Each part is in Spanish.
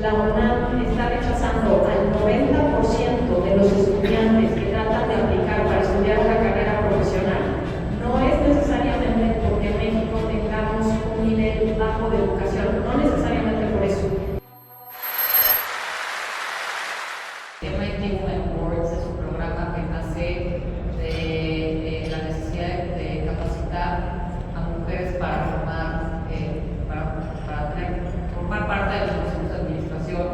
la UNAM está rechazando al 90% de los estudiantes que tratan de aplicar para estudiar una carrera profesional, no es necesariamente porque en México tengamos un nivel bajo de educación, no necesariamente por eso. MIT Women Boards es un programa que nace de la necesidad de capacitar a mujeres para formar parte de los consejos de administración,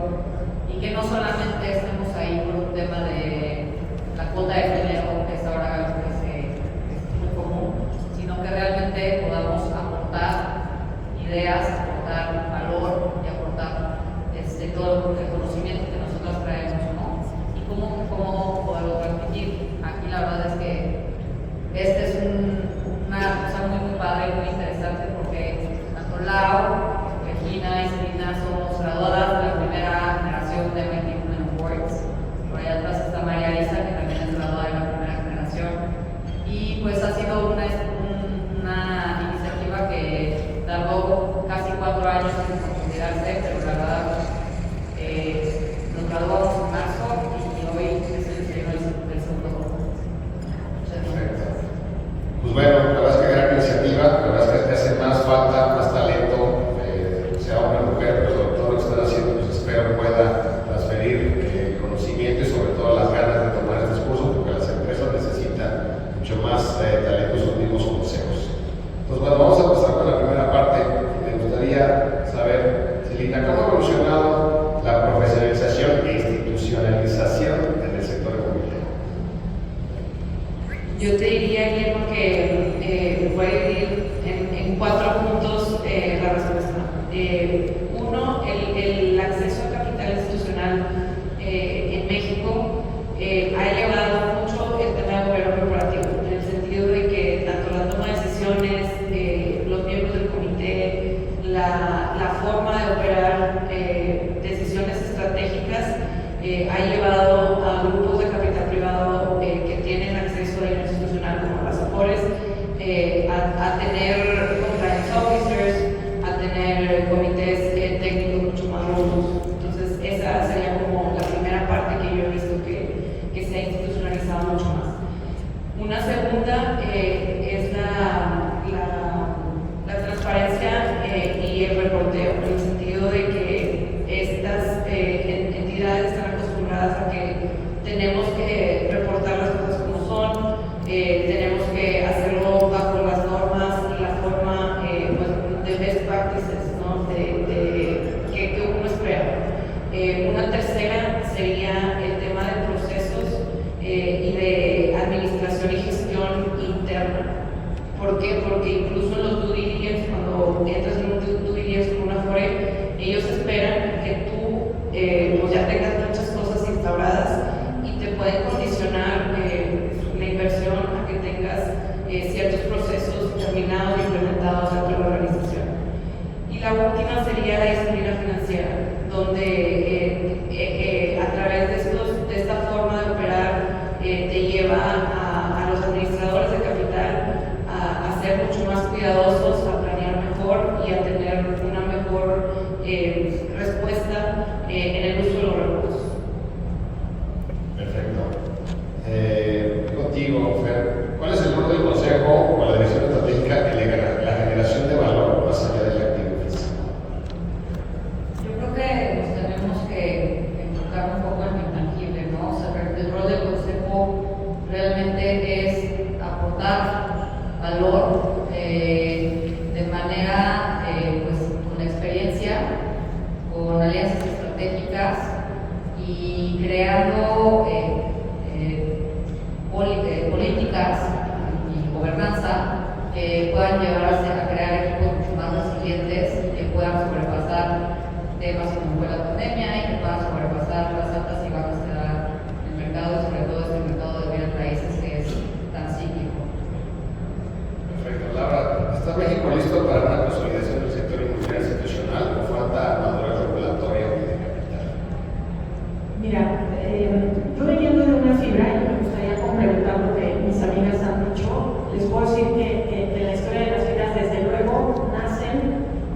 y que no solamente estemos ahí por un tema de la cuota de género, que es ahora algo que es muy común, sino que realmente podamos aportar ideas, aportar valor y aportar todo el conocimiento que nosotros traemos, ¿no? Y cómo poderlo transmitir. Aquí la verdad es que este es una cosa muy padre y muy interesante, porque tanto Lau, Regina y Celina somos graduadas de la primera generación de MIT Women Awards. Por allá atrás está María Isa, que también es graduada de la primera generación. Y pues ha sido una iniciativa que tardó casi 4 años en consolidarse, pero la verdad nos graduamos en marzo y hoy es el segundo curso. Perfecto. Pues bueno, la verdad es que gran iniciativa, la verdad es que hace más falta, más talento, sea hombre o mujer, pero todo lo que están haciendo, pues espero pueda transferir conocimiento y sobre todo las ganas de tomar estos cursos, porque las empresas necesitan mucho más talento en sus mismos consejos. Entonces, bueno, vamos a pasar con la primera parte. Me gustaría saber, Celina, ¿cómo ha evolucionado la profesionalización e institucionalización en el sector económico? Yo te diría, Guillermo, que voy a dividir en 4 puntos la respuesta. Uno, el acceso a capital institucional en México ha elevado mucho el tema de gobierno corporativo, en el sentido de que tanto la toma de decisiones, los miembros del comité, la forma de operar decisiones estratégicas ha llevado a grupos de capital privado que tienen acceso a dinero institucional, como las AFORES, a tener compliance officers, a tener comités técnicos mucho más robustos. Entonces, esa sería como la primera parte que yo he visto que se ha institucionalizado mucho más. Una segunda es la transparencia y el reporteo, en el sentido de que estas entidades están acostumbradas a que tenemos que reportar las cosas como son, tenemos que hacerlo bajo las normas y la forma de best practices, ¿no? que uno espera. Una tercera sería el tema de procesos y de administración y gestión interna. ¿Por qué? Porque incluso en los due diligence, cuando entras en un due diligence con una FORE, ellos esperan que tú pues ya tengas muchas cosas instauradas y te pueden condicionar la inversión a que tengas ciertos procesos terminados y implementados dentro de la organización. Y la última sería la disciplina financiera, donde a través de esta forma de operar te lleva a los administradores de capital a ser mucho más cuidadosos, a planear mejor y a tener una mejor respuesta en el uso de los recursos. Perfecto. Contigo, Fer, ¿cuál es el rol del Consejo o la Dirección Estratégica en la generación de valor más allá del activo físico? Yo creo que nos tenemos que enfocar un poco en lo intangible, ¿no? O sea, el rol del Consejo realmente es aportar valor de manera, pues, con la experiencia, con alianzas estratégicas y creando políticas y gobernanza que puedan llevarse a crear equipos mucho más resilientes, que puedan sobrepasar temas como fue la pandemia y que puedan sobrepasar las altas y bajas que da el mercado, y sobre todo este mercado de bienes raíces que es tan cíclico. Perfecto. Laura, ¿está México listo para una consolidación del sector inmobiliario institucional o falta madurez regulatoria y de capital? Mira, yo viniendo de una fibra, y me gustaría complementar lo que mis amigas han dicho, les puedo decir que la historia de las fibras desde luego nacen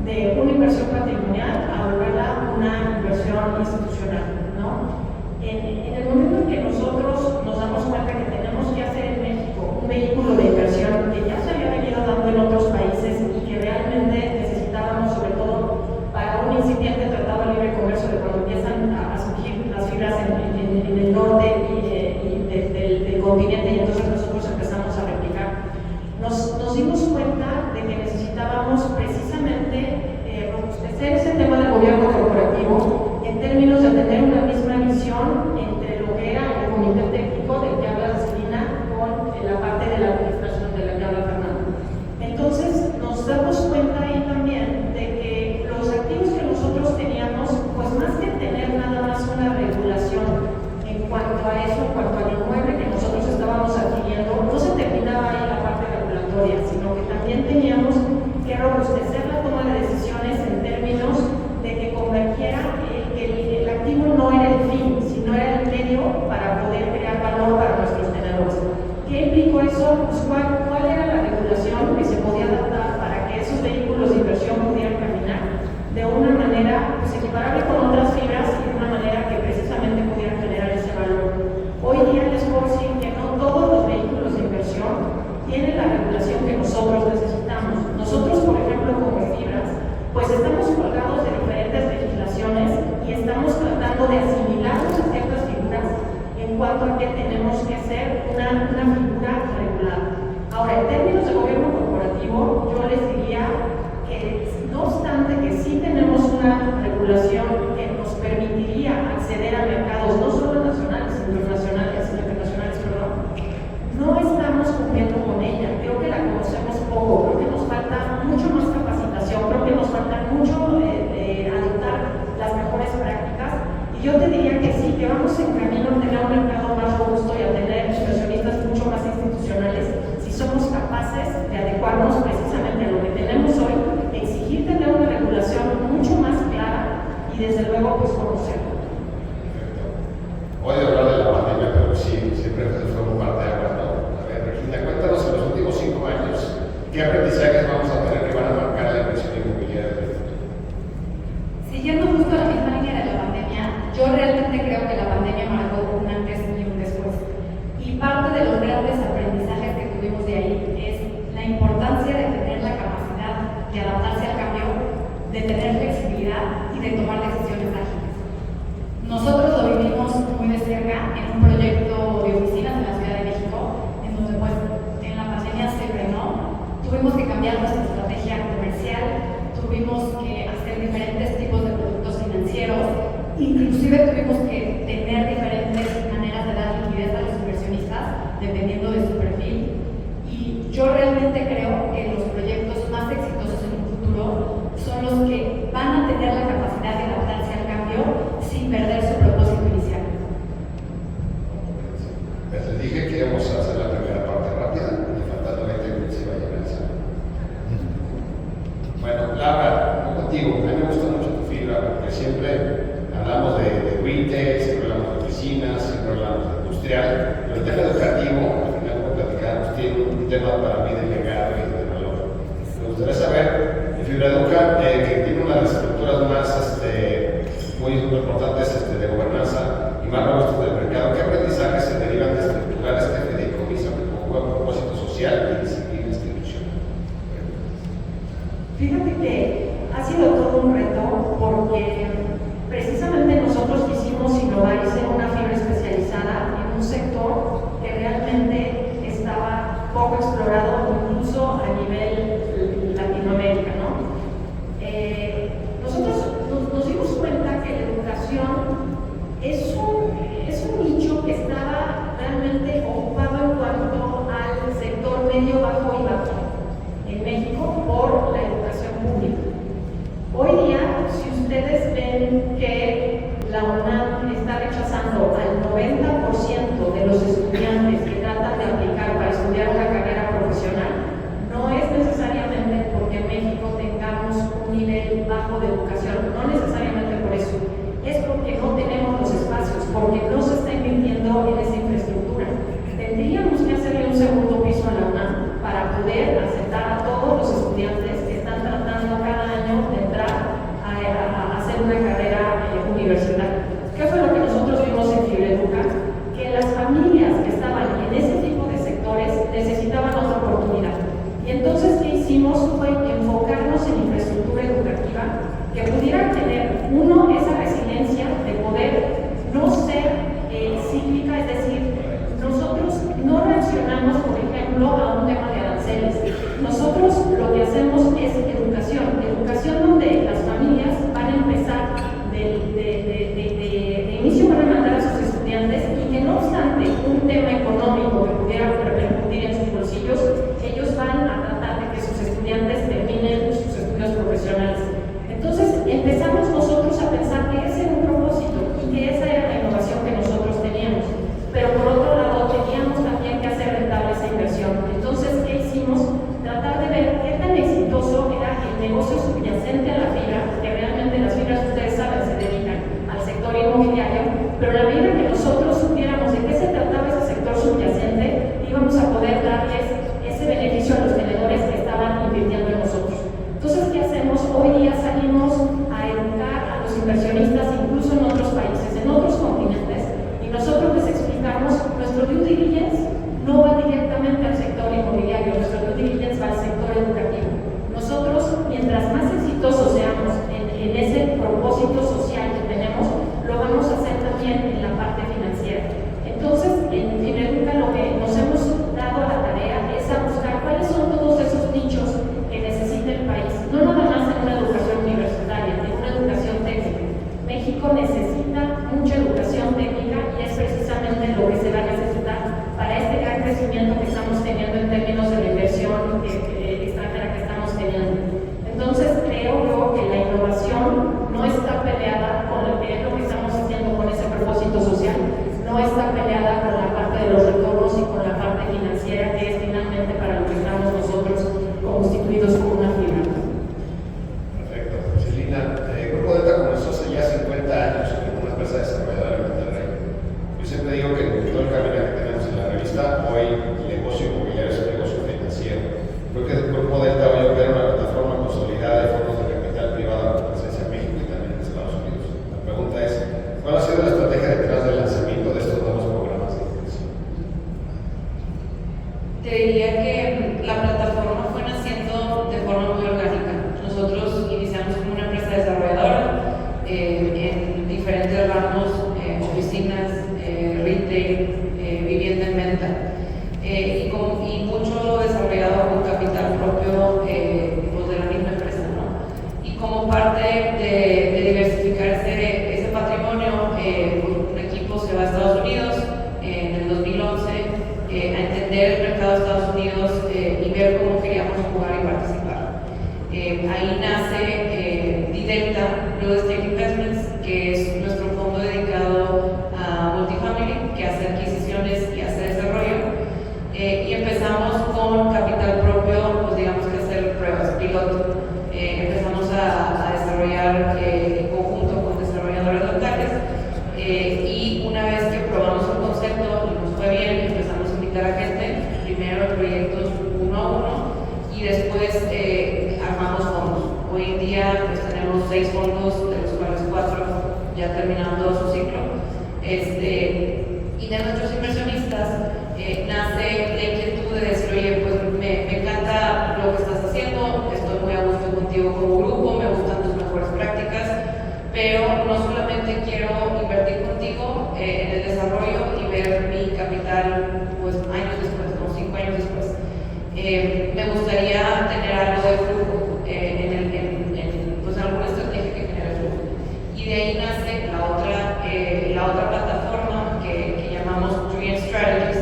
de una inversión patrimonial a volverla una inversión inversión institucional, ¿no? En el momento en que nosotros nos damos cuenta que tenemos que hacer en México un vehículo de inversión que ya se había venido dando en otros países y que realmente necesitábamos, sobre todo para un incipiente tratado de libre comercio, de cuando empiezan a surgir las fibras en el norte del continente, y entonces nosotros empezamos a replicar, nos dimos cuenta de que necesitábamos precisamente robustecer ese tema del gobierno corporativo en términos de tener una misma visión entre lo que era el comité técnico del que habla Celina con la parte de la administración de la que habla Fernando. Entonces nos damos cuenta ahí también de que los activos que nosotros teníamos, pues más que tener nada más una regulación en cuanto a eso, en cuanto al inmueble que nosotros estábamos adquiriendo, no se terminaba ahí la parte regulatoria, sino que también teníamos que robustecer la toma de decisiones en términos de que convergiera el activo no era el fin, sino era el medio para poder crear valor para nuestros tenedores. ¿Qué implicó eso? Pues ¿cuál era la regulación que se podía adaptar para que esos vehículos de inversión pudieran caminar de una manera pues, equiparable con otras fibras y de una manera que precisamente pudieran generar ese valor? Hoy día les puedo decir que no todos los vehículos de inversión tienen la regulación que nosotros necesitamos. Nosotros, por ejemplo, como fibras, pues estamos colgados de diferentes legislaciones y estamos tratando de asimilarnos a ciertas figuras en cuanto a que tenemos que ser una figura regulada. Ahora, en términos de gobierno corporativo, yo les diría que no obstante que sí tenemos una regulación que nos permitiría acceder a mercados no solo nacionales, sino internacionales, no estamos cumpliendo con ella. Creo que la conocemos poco, creo que nos falta mucho más capacitación, creo que nos falta mucho adoptar las mejores prácticas. Y yo te diría que sí, que vamos en camino a tener un mercado más robusto y a tener inversionistas mucho más institucionales si somos capaces de adecuarnos precisamente a lo que tenemos hoy, exigir tener una regulación mucho más clara y desde luego pues conocerla. Hoy de hablar de la pandemia, pero sí, siempre fue un parteaguas, ¿no? A ver, Regina, cuéntanos en los últimos 5 años, ¿qué aprendizajes vamos a tener que van a marcar la inversión inmobiliaria del futuro? Siguiendo justo la misma línea de la pandemia, yo realmente creo que la pandemia marcó un antes y un después. Y parte de los grandes aprendizajes que tuvimos de ahí es la importancia de tener la capacidad de adaptarse al cambio, de tener flexibilidad y de tomar decisiones ágiles. Nosotros lo vivimos muy de cerca en un proyecto de oficinas en la Ciudad de México, en donde pues en la pandemia se frenó, tuvimos que cambiar nuestra estrategia comercial, tuvimos que hacer diferentes tipos de productos financieros, inclusive tuvimos que tener diferentes maneras de dar liquidez a los inversionistas dependiendo de su perfil. Y yo realmente creo que los proyectos más exitosos en un futuro son los que van a tener la capacidad de adaptarse al cambio sin perder su propósito inicial. Les dije que íbamos a hacer la primera parte rápida y faltando 20 minutos se va a llenar el salón. Bueno, Laura, no contigo, a mí me gusta mucho tu fibra porque siempre hablamos de retail, siempre hablamos de oficinas, siempre hablamos de industrial, pero el tema educativo, al final como platicamos, tiene un tema para mí de legado y de valor. Me gustaría saber, en Fibreduca, que tiene una de las estructuras más muy importantes de gobernanza y más robustas del mercado, ¿qué aprendizajes se derivan de estructurar este fideicomiso como buen propósito social y disciplina institucional? Fíjate que ha sido todo un reto porque precisamente nosotros quisimos innovar y ser una fibra especializada en un sector que realmente estaba poco explorado, incluso a nivel Latinoamérica, ¿no? Nosotros nos dimos cuenta que la educación es un de inicio van a mandar a sus estudiantes y que no obstante un tema económico que pudiera repercutir en sus bolsillos, ellos van a tratar de que sus estudiantes terminen sus estudios profesionales. Entonces empezamos nosotros a pensar que ese era un propósito y que esa era la innovación que nosotros teníamos. Pero por otro lado teníamos también que hacer rentable esa inversión. Entonces, ¿qué hicimos? Tratar de ver qué tan exitoso era el negocio subyacente a la fibra, porque realmente las fibras, ustedes saben, se dedican al sector inmobiliario, pero la medida que nosotros supiéramos de qué se trataba ese sector subyacente, íbamos a poder darles ese beneficio a los tenedores que estaban invirtiendo en nosotros. Entonces, ¿qué hacemos? Hoy día salimos a educar a los inversionistas, incluso en otros países, en otros continentes, y nosotros les explicamos, nuestro due diligence no va directamente al sector inmobiliario, nuestro due diligence va al sector educativo. Nosotros, mientras más exitosos seamos en ese propósito social que tenemos, lo vamos a hacer también en la parte financiera. Entonces, en Fineduca lo que nos hemos dado a la tarea es a buscar cuáles son todos esos nichos que necesita el país, no nada más en una educación universitaria, en una educación técnica. México necesita mucha educación técnica y es precisamente lo que se va a necesitar para este gran crecimiento que estamos teniendo en términos de la inversión extranjera que estamos teniendo. Entonces creo yo que la innovación no está peleada con lo que es lo que estamos haciendo con ese propósito social, no está peleada con la parte de los retornos y con la parte financiera que es finalmente para lo que estamos nosotros constituidos como una fibra. Perfecto. Celina, Grupo Delta comenzó hace ya 50 años como una empresa desarrolladora en Monterrey. Yo siempre digo que en todo el camino que tenemos en la revista, hoy el negocio inmobiliario es un negocio financiero. Creo que el Grupo Delta hoy opera una plataforma consolidada de fondos de capital privado con presencia en México y también en Estados Unidos. La pregunta es, ¿cuál ha sido la estrategia detrás del lanzamiento de estos nuevos programas de inversión? Te diría que la plataforma fue naciendo de forma muy orgánica. Nosotros iniciamos como una empresa desarrolladora en diferentes ramos, oficinas, retail, vivienda en venta, y mucho desarrollado con capital propio pues de la misma empresa, ¿no? Y como parte de diversificar ese patrimonio, pues un equipo se va a Estados Unidos en el 2011 a entender el mercado de Estados Unidos y ver cómo queríamos jugar y participar. Ahí nace Delta Real Estate Investments, que es nuestro fondo dedicado a multifamily, que hace adquisiciones y hace desarrollo. Y empezamos con capital propio, pues digamos que hacer pruebas, piloto. Empezamos a desarrollar en conjunto con desarrolladores locales y una vez que probamos el concepto y nos fue bien, empezamos a invitar a gente, primero en proyectos uno a uno y después armamos fondos. Hoy en día pues tenemos 6 fondos, de los cuales 4 ya terminando su ciclo. Y de nuestros inversionistas nace la inquietud de decir, oye, pues me encanta lo que estás haciendo, estoy muy a gusto contigo como grupo, me gustan tus mejores prácticas, pero no solamente quiero invertir contigo en el desarrollo y ver mi capital pues años después, como 5 años después. Me gustaría tener algo de flujo pues alguna estrategia que genere flujo. Y de ahí nace la otra plataforma que llamamos Tree Strategies,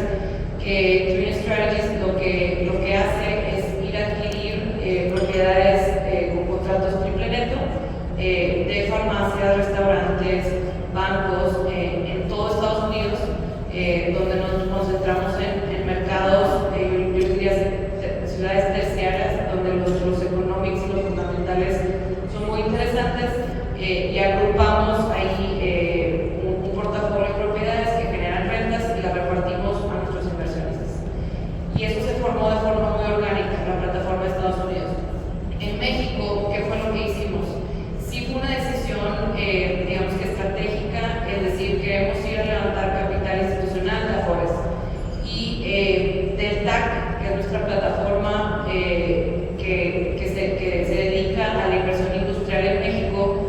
que Tree Strategies lo que hace es ir a adquirir propiedades con contratos triple neto de farmacias, restaurantes, bancos en todo Estados Unidos, donde nos concentramos en mercados, yo diría ciudades terciarias, donde los economics y los fundamentales son muy interesantes, y agrupamos ahí un portafolio de propiedades que generan rentas y las repartimos a nuestros inversionistas. Y eso se formó de forma muy orgánica en la plataforma de Estados Unidos. En México, ¿qué fue lo que hicimos? Sí fue una decisión, digamos que estratégica, es decir, queremos ir a levantar capital institucional de Afores. Y del TAC, que es nuestra plataforma que se dedica a la inversión industrial en México,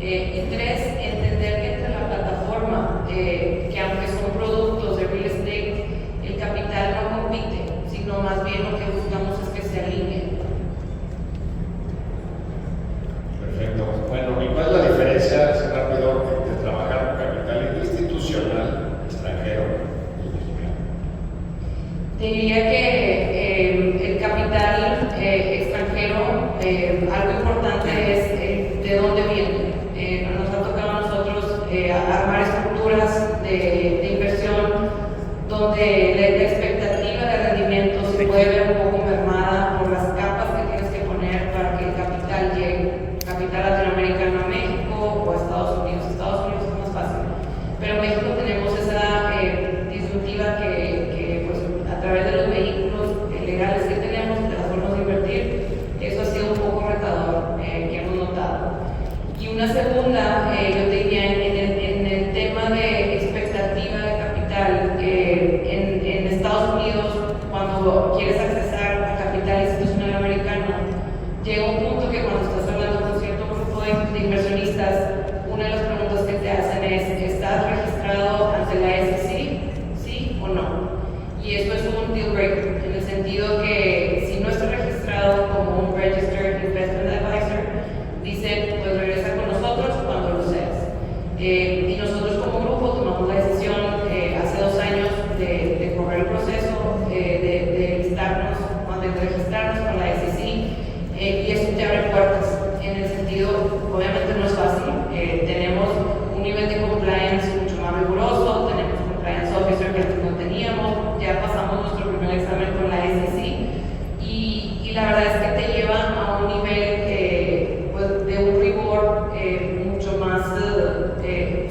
Y tres, entender que entre la plataforma, que aunque son productos de real estate, el capital no compite, sino más bien lo que buscamos es que se alineen. Perfecto. Bueno, ¿y cuál es la diferencia, así rápido, de trabajar con capital institucional extranjero y mexicano? Te diría que el capital extranjero, algo importante es de dónde viene. Nos ha tocado a nosotros armar estructuras de inversión donde la expectativa de rendimiento se puede ver un poco mermada por las capas que tienes que poner para que el capital llegue. Capital latinoamericano a México o a Estados Unidos. Estados Unidos es más fácil. Pero en México tenemos esa disyuntiva que pues, a través de los vehículos legales que tenemos, de las formas de invertir, eso ha sido un poco retador, que hemos notado. Y una segunda, yo te diría, en el tema de expectativa de capital, en Estados Unidos, cuando quieres accesar a capital institucional americano, llega un punto que cuando estás hablando con cierto grupo de inversionistas, una de las preguntas que te hacen es: ¿estás registrado ante la SEC? ¿Sí o no? Y esto es un deal breaker, en el sentido que si no estás registrado como un Registered Investment Advisor, dicen, pues regresa con nosotros cuando lo seas. Y nosotros como grupo tomamos la decisión hace 2 años de correr el proceso, de listarnos, de registrarnos con la SEC, y eso te abre puertas, en el sentido, obviamente no es fácil, tenemos un nivel de compliance mucho más riguroso, tenemos compliance officer que antes no teníamos, ya pasamos nuestro primer examen con la SEC, y la verdad es que te lleva a un nivel pues, de un rigor mucho más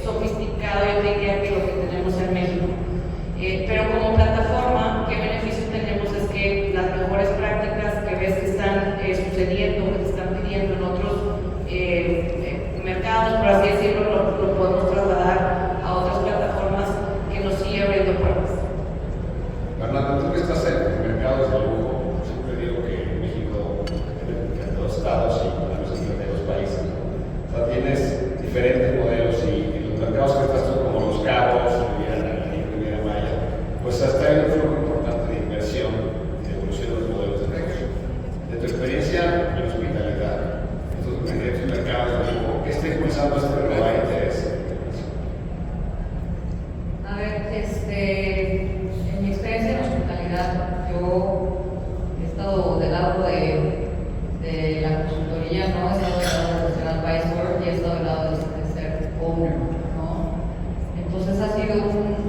sofisticado, yo diría, que lo que tenemos en México. Pero como plataforma, ¿qué beneficio tenemos? Es que las mejores prácticas que ves que están sucediendo, que se están pidiendo en otros mercados, por así decirlo, lo podemos trasladar a otras plataformas que nos siguen abriendo puertas. Fernando, tú que estás en mercados de lujo, siempre digo que México, en los estados y a veces en los países, o sea, tienes diferentes modelos y los mercados que estás tú, como Los Cabos, Riviera Maya, pues hasta hay un flujo importante de inversión y de evolución de los modelos de negocio. De tu experiencia en hospitalidad, estos mercados de lujo, ¿qué está impulsando este nuevo interés? A ver, en mi experiencia en hospitalidad, yo he estado del lado de la consultoría, ¿no? He estado del lado de ser advisor y he estado del lado de ser owner, ¿no? Entonces ha sido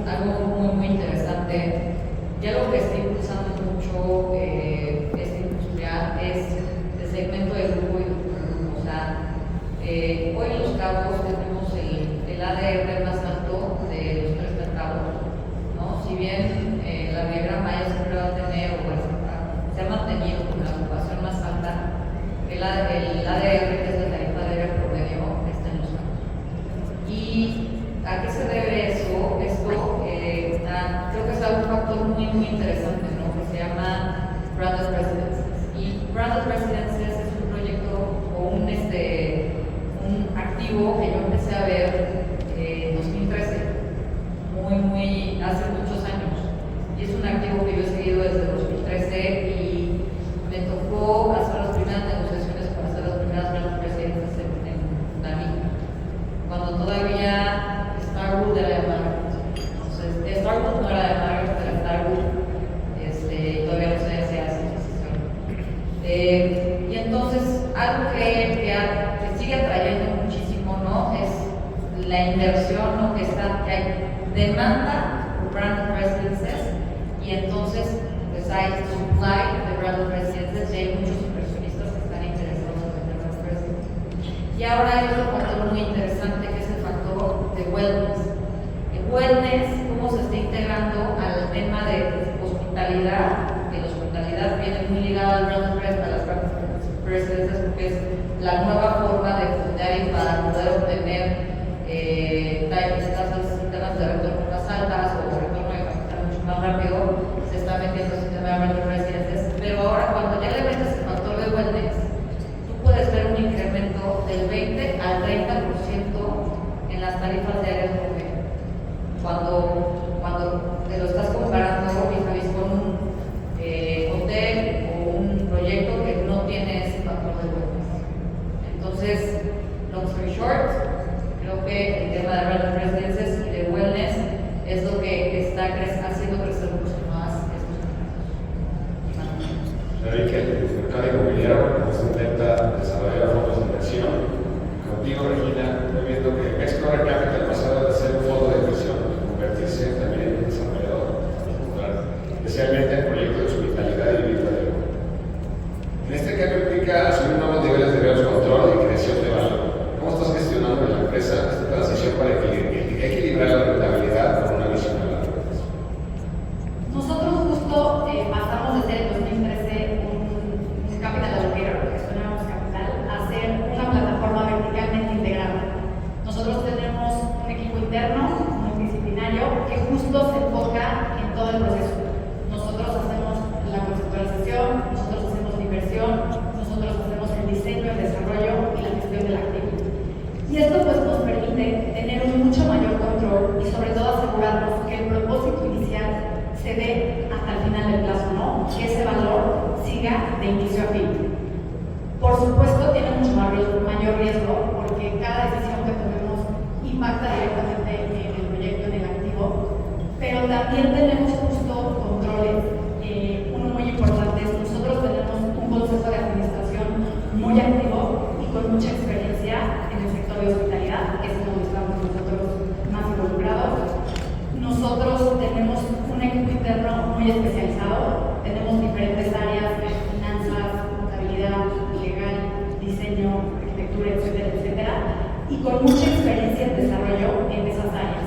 algo muy, muy interesante. Ya lo que está impulsando mucho esta industria es el segmento de lujo y de lujo. O sea, hoy en Los Cabos tenemos el ADR más alto de los 3 mercados, ¿no? Si bien la Riviera Maya siempre va a tener, se ha mantenido con la ocupación más alta, el ADR, que es la tarifa de ADR promedio, está en Los Cabos. ¿Y a qué se debe eso? Esto creo que es un factor muy, muy interesante, ¿no? Que se llama Branded Residences. Y Branded Residences es un proyecto o un activo que yo empecé a ver en 2013, hace muchos años. Y es un activo que yo he seguido desde 2013 y me tocó hacer las primeras negociaciones para hacer las primeras Branded Residences en Dalí, cuando todavía Starwood era de Margaret. Entonces, Starwood no era de Margaret, era Starwood, todavía no se hace adquisición. Y entonces, algo que sigue atrayendo muchísimo, ¿no? Es la inversión, ¿no? Que hay demanda por branded residences y entonces pues hay supply de branded residences y hay muchos inversionistas que están interesados en vender branded residences. Y ahora hay otro factor muy interesante que es el factor de wellness. El wellness, cómo se está integrando al tema de hospitalidad, que la hospitalidad viene muy ligada al branded residences, a las branded residences, porque es la nueva forma de fundar y para poder obtener tasas de retorno más altas o de retorno de capital mucho más rápido, se está metiendo el sistema de branded residences. Pero ahora, cuando ya le metes el factor de wellness, tú puedes ver un incremento del 20 al 30% que el tema de rental residences y de wellness es lo que está haciendo crecer mucho más estos mercados. Pero hay que el mercado inmobiliario pues, intenta desarrollar fondos de inversión. Contigo, Regina, estoy viendo que Explora Capital pasado de ser un fondo de inversión a convertirse también en un desarrollador, especialmente en proyectos de hospitalidad y vivienda de lujo. En este cambio implica asumir nuevos niveles de riesgo, control y creación de valor. ¿Cómo estás gestionando en la empresa esta transición para equilibrar la rentabilidad con una visión a largo plazo? Nosotros justo pasamos de ser en 2013 un capital allocator, que gestionábamos capital, a ser una plataforma verticalmente integrada. Nosotros tenemos un equipo interno, multidisciplinario, que justo se enfoca en todo el proceso. Nosotros hacemos la conceptualización, nosotros hacemos la inversión, nosotros hacemos el diseño, el desarrollo y la gestión del activo. Y esto pues nos permite tener un mucho mayor control y sobre todo asegurarnos que el propósito inicial se dé hasta el final del plazo, ¿no? Que ese valor siga de inicio a fin. Por supuesto tiene mucho mayor riesgo porque cada decisión que tomemos impacta directamente en el proyecto, en el activo, pero también tenemos justo controles. Uno muy importante es nosotros tenemos un consejo de administración muy activo y con mucha experiencia en el sector de hospitalidad, que es donde estamos nosotros más involucrados. Nosotros tenemos un equipo interno muy especializado, tenemos diferentes áreas, finanzas, contabilidad, legal, diseño, arquitectura, etcétera, etcétera, y con mucha experiencia en desarrollo en esas áreas.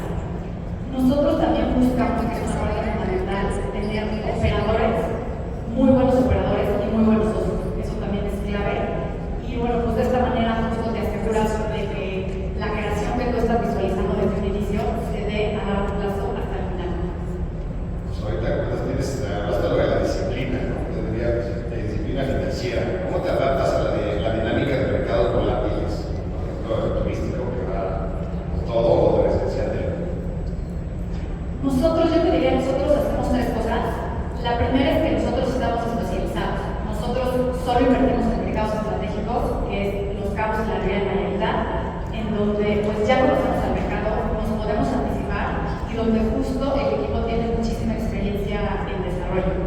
Nosotros también buscamos, que es una parte fundamental, tener operadores, muy buenos operadores y muy buenos socios. Eso también es clave. Y bueno, pues de esta manera justo te aseguras de que la creación que tú estás visualizando desde un inicio se dé a largo plazo hasta el final. Pues ahorita cuando tienes hablaste de la disciplina, ¿no? De disciplina financiera. ¿Cómo te adaptas a la dinámica del mercado con la pymes? Por ejemplo, el turístico que va con todo o de residencial de Nosotros, yo te diría, nosotros hacemos tres cosas. La primera es que nosotros estamos especializados. Nosotros solo invertimos en mercados estratégicos, que es Los Cabos y la Riviera Nayarit, en donde pues ya conocemos al mercado, nos podemos anticipar y donde justo el equipo tiene muchísima experiencia en desarrollo.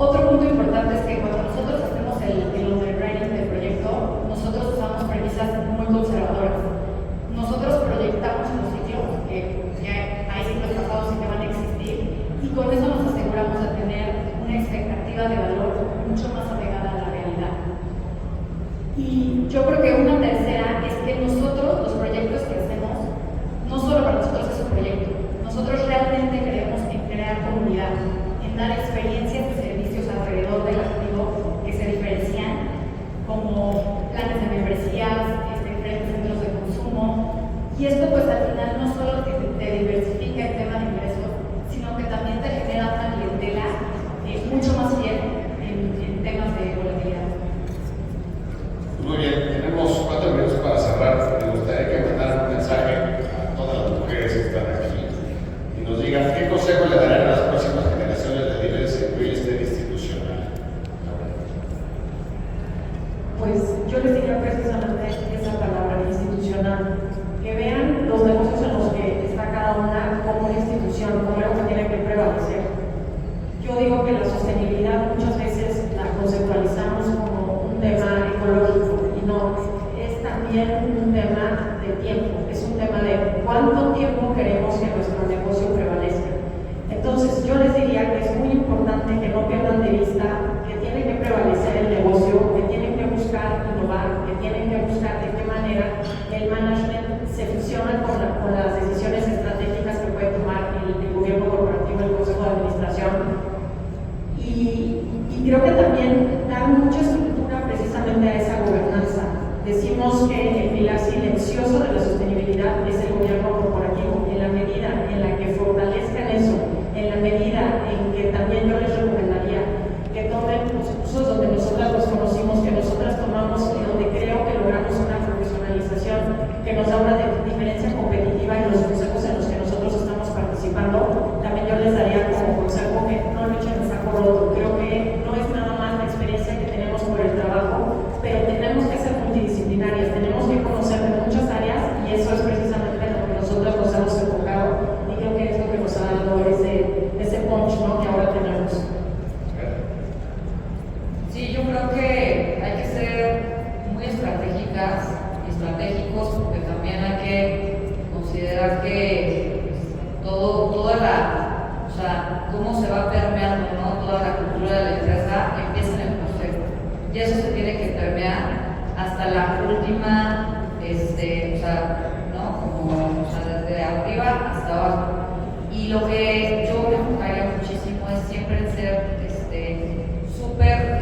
Otro punto importante es que cuando nosotros hacemos el underwriting del proyecto, nosotros usamos premisas muy conservadoras. Nosotros proyectamos los ciclos, que hay ciclos pasados y que van a existir, y con eso nos aseguramos de tener una expectativa de valor mucho más apegada a la realidad. Y yo creo que una tercera es que nosotros, los proyectos que hacemos, no solo para nosotros es un proyecto, nosotros realmente creemos en crear comunidad, en dar experiencias y servicios alrededor del activo que se diferencian, como planes de membresías, diferentes centros de consumo. Y esto pues al final no solo te diversifica el tema de ingresos, sino que también te genera una clientela mucho más fiel en temas de volatilidad. Muy bien, tenemos 4 minutos para cerrar. Me gustaría que mandaran un mensaje a todas las mujeres que están aquí y nos digan qué consejo le darán a las próximas generaciones de líderes en real estate institucional. Pues yo les diría precisamente esa palabra, institucional. Que vean los negocios en los que está cada una como una institución, como algo que tiene que prevalecer. Yo digo que la sostenibilidad muchas veces la conceptualizamos como un tema ecológico y no, es también un tema de tiempo, es un tema de cuánto tiempo queremos que nuestro negocio prevalezca. Entonces yo les diría que es muy importante que no pierdan de vista que tiene que prevalecer el negocio, que tienen que buscar innovar, que tienen que buscar de qué manera el management se fusiona con las decisiones estratégicas que puede tomar el gobierno corporativo, el consejo de administración. Y creo que también da mucha estructura precisamente a esa gobernanza. Decimos que el pilar silencioso de la sostenibilidad es el gobierno corporativo. En la medida en la que fortalezcan eso, en la medida en que también yo les recomendaría que tomen los cursos donde nosotras los conocimos, que nosotras tomamos y donde creo que logramos una profesionalización que nos da una diferencia competitiva en los consejos en los que nosotros estamos participando. También yo les daría como consejo que no lo echen en saco roto. Creo que no es nada más la experiencia que tenemos por el trabajo, pero tenemos que ser multidisciplinarias, tenemos que conocer de muchas áreas y eso es Y lo que yo me enfocaría muchísimo es siempre en ser súper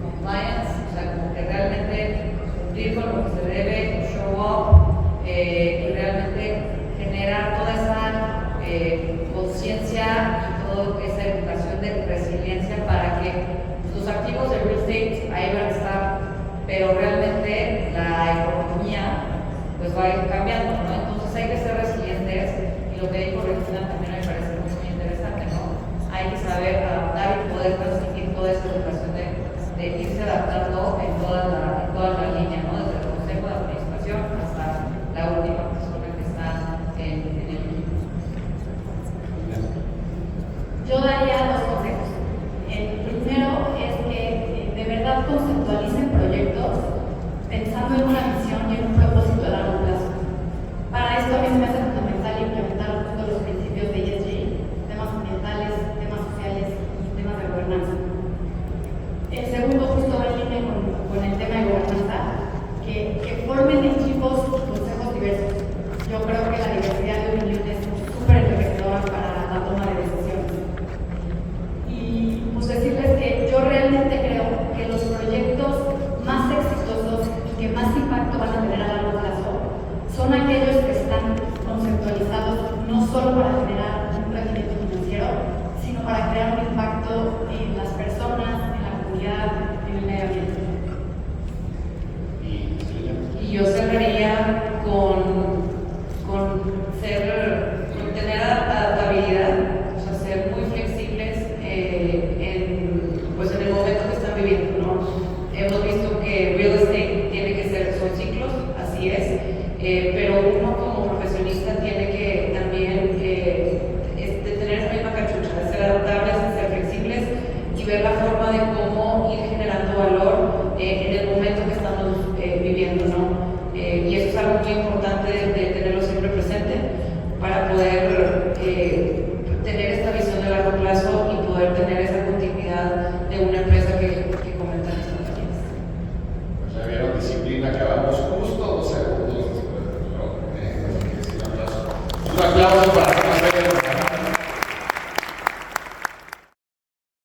compliance, o sea, como que realmente cumplir con lo que se debe, show up, y realmente generar toda esa conciencia y toda esa educación de resiliencia para que los activos de real estate ahí van a estar, pero realmente la economía pues va a ir cambiando, ¿no? Entonces hay que ser resilientes, y lo que dijo Regina también me parece muy interesante, ¿no? Hay que saber adaptar y poder transmitir toda esa educación de irse adaptando en toda la línea, ¿no? Desde el consejo de administración hasta la última persona que está en el equipo. Yo daría dos consejos. El primero es que de verdad conceptualicen proyectos pensando en una visión y en un propósito a largo plazo. Para esto a mí se me hace fundamental implementar todos los principios de ESG, temas ambientales, temas sociales y temas de gobernanza. El segundo justo va en línea con el tema de gobernanza, que formen equipos y consejos diversos. Yo creo que la diversidad de opinión es súper enriquecedora para la toma de decisiones. Y pues decirles que yo realmente creo que los proyectos más exitosos y que más impacto van a tener a largo plazo son aquellos que están conceptualizados no solo para generar un rendimiento financiero, sino para crear un impacto en las personas, en la comunidad, en el medio ambiente. Y yo cerraría con tener adaptabilidad, o sea, ser muy flexibles en el momento que están viviendo, ¿no? Hemos visto que real estate tiene que ser, son ciclos, así es, pero uno como profesionista tiene que también tener esa misma cachucha, de ser adaptables, de ser flexibles y ver la forma de cómo ir generando valor en el momento que estamos viviendo, ¿no? Y eso es algo muy importante de tenerlo siempre presente para poder tener esta visión de largo plazo y poder tener esa continuidad de una empresa que comentan estas compañías. Pues ya vieron, disciplina, acabamos